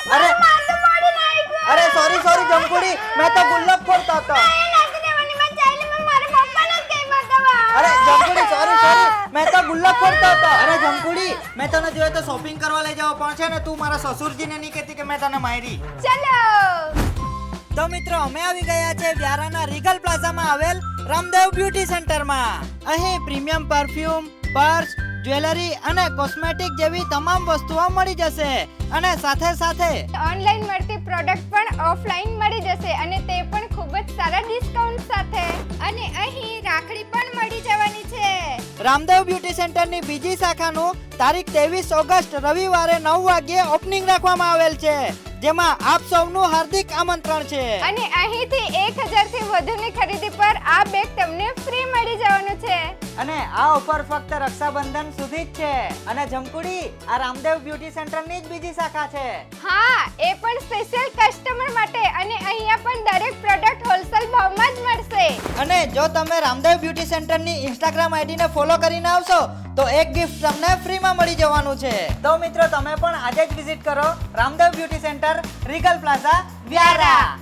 અરે અરે સોરી જમકુડી, મેં તો ગુલ્લક ફોડતો હતો. અરે જમકુડી સોરી, મેં તો ગુલ્લક ફોડતો હતો. અરે જમકુડી, મેં તને જોયો તો શોપિંગ કરવા લઈ જાવ, પણ છે ને તું મારા સસુરજીને નહીં કહેતી કે મેં તને મારી. ચલો તો મિત્રો અમે આવી ગયા છે વ્યારાના રીગલ પ્લાઝામાં આવેલ રામદેવ બ્યુટી સેન્ટરમાં. અહીં પ્રીમિયમ પરફ્યુમ, પર્સ, જ્વેલરી અને કોસ્મેટિક જેવી તમામ વસ્તુઓ મળી જશે અને સાથે ઓનલાઈન મળતી પ્રોડક્ટ પણ ઓફલાઈન મળી જશે અને તે પણ ખૂબ જ સારા ડિસ્કાઉન્ટ સાથે. અને અહીં રાખડી પણ મળી જવાની છે. રામદેવ બ્યુટી સેન્ટરની બીજી શાખાનું તારીખ 23 ઓગસ્ટ રવિવારે 9 વાગ્યે ઓપનિંગ રાખવામાં આવેલ છે, જેમાં આપ સૌનું હાર્દિક આમંત્રણ છે. અને અહીંથી 1000 થી વધુની ખરીદી પર આ બેગ તમને ફ્રી મળી જવાનું છે. અને આ ઓફર ફક્ત રક્ષાબંધન સુધી જ છે. અને જમકુડી, આ રામદેવ બ્યુટી સેન્ટરની જ બીજી શાખા છે. હા, એ પણ સ્પેશિયલ કસ્ટમર માટે. અને અહીંયા પણ દરેક પ્રોડક્ટ હોલસેલ ભાવમાં જ મળશે. અને જો તમે રામદેવ બ્યુટી સેન્ટરની ઇન્સ્ટાગ્રામ આઈડીને ફોલો કરીને આવશો તો એક ગિફ્ટ તમને ફ્રીમાં મળી જવાનું છે. તો મિત્રો તમે પણ આજે જ વિઝિટ કરો Ramdev beauty centre, regal plaza, Vyara.